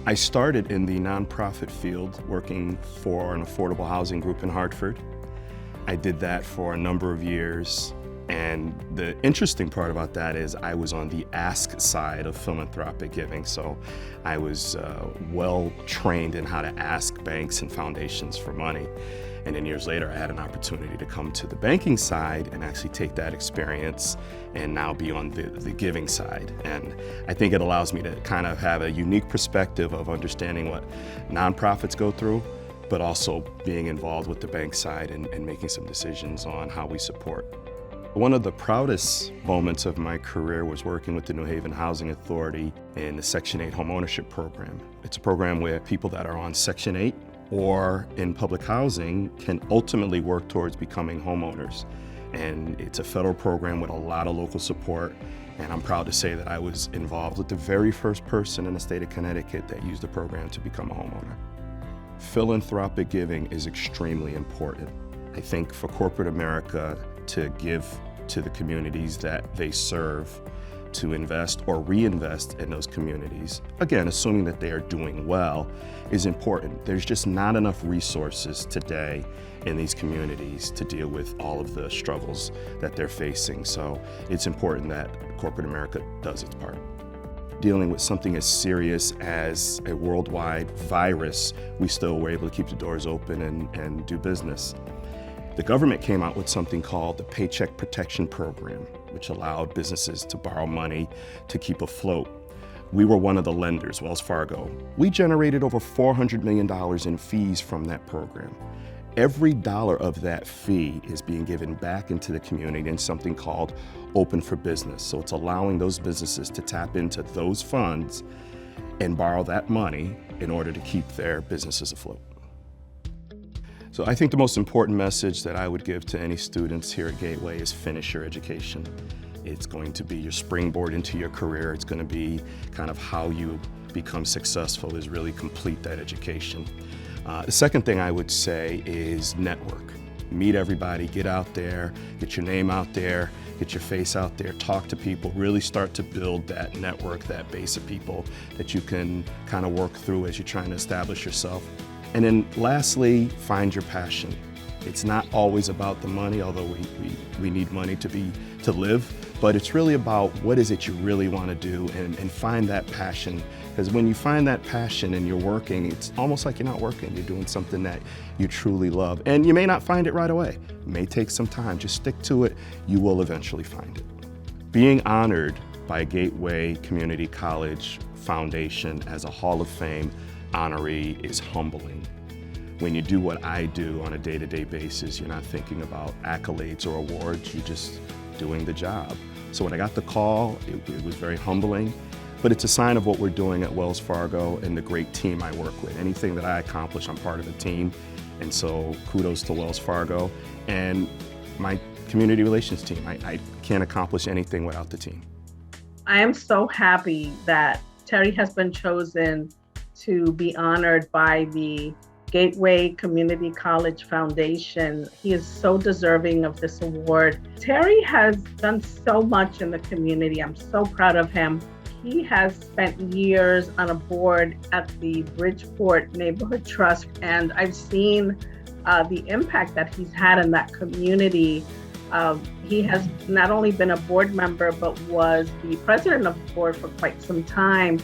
I started in the nonprofit field working for an affordable housing group in Hartford. I did that for a number of years, and the interesting part about that is I was on the ask side of philanthropic giving, so I was well trained in how to ask banks and foundations for money. And then years later, I had an opportunity to come to the banking side and actually take that experience and now be on the giving side. And I think it allows me to kind of have a unique perspective of understanding what nonprofits go through, but also being involved with the bank side and making some decisions on how we support. One of the proudest moments of my career was working with the New Haven Housing Authority in the Section 8 homeownership program. It's a program where people that are on Section 8 or in public housing can ultimately work towards becoming homeowners. And it's a federal program with a lot of local support, and I'm proud to say that I was involved with the very first person in the state of Connecticut that used the program to become a homeowner. Philanthropic giving is extremely important. I think for corporate America to give to the communities that they serve, to invest or reinvest in those communities, again, assuming that they are doing well, is important. There's just not enough resources today in these communities to deal with all of the struggles that they're facing. So it's important that corporate America does its part. Dealing with something as serious as a worldwide virus, we still were able to keep the doors open and do business. The government came out with something called the Paycheck Protection Program, which allowed businesses to borrow money to keep afloat. We were one of the lenders, Wells Fargo. We generated over $400 million in fees from that program. Every dollar of that fee is being given back into the community in something called Open for Business. So it's allowing those businesses to tap into those funds and borrow that money in order to keep their businesses afloat. So I think the most important message that I would give to any students here at Gateway is finish your education. It's going to be your springboard into your career. It's going to be kind of how you become successful, is really complete that education. The second thing I would say is network. Meet everybody, get out there, get your name out there, get your face out there, talk to people, really start to build that network, that base of people that you can kind of work through as you're trying to establish yourself. And then lastly, find your passion. It's not always about the money, although we need money to live, but it's really about what is it you really want to do and find that passion. Because when you find that passion and you're working, it's almost like you're not working, you're doing something that you truly love. And you may not find it right away. It may take some time, just stick to it, you will eventually find it. Being honored by Gateway Community College Foundation as a Hall of Fame honoree is humbling. When you do what I do on a day-to-day basis, you're not thinking about accolades or awards, you're just doing the job. So when I got the call, it was very humbling, but it's a sign of what we're doing at Wells Fargo and the great team I work with. Anything that I accomplish, I'm part of the team, and so kudos to Wells Fargo and my community relations team. I can't accomplish anything without the team. I am so happy that Terry has been chosen to be honored by the Gateway Community College Foundation. He is so deserving of this award. Terry has done so much in the community. I'm so proud of him. He has spent years on a board at the Bridgeport Neighborhood Trust, and I've seen the impact that he's had in that community. He has not only been a board member, but was the president of the board for quite some time.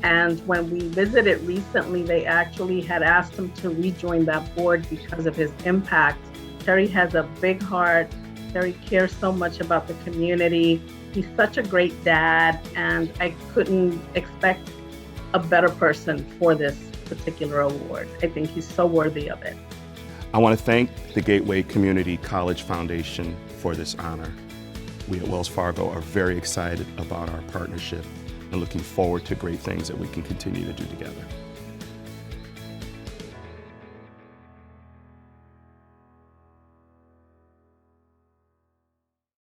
And when we visited recently, they actually had asked him to rejoin that board because of his impact. Terry has a big heart. Terry cares so much about the community. He's such a great dad, and I couldn't expect a better person for this particular award. I think he's so worthy of it. I want to thank the Gateway Community College Foundation for this honor. We at Wells Fargo are very excited about our partnership and looking forward to great things that we can continue to do together.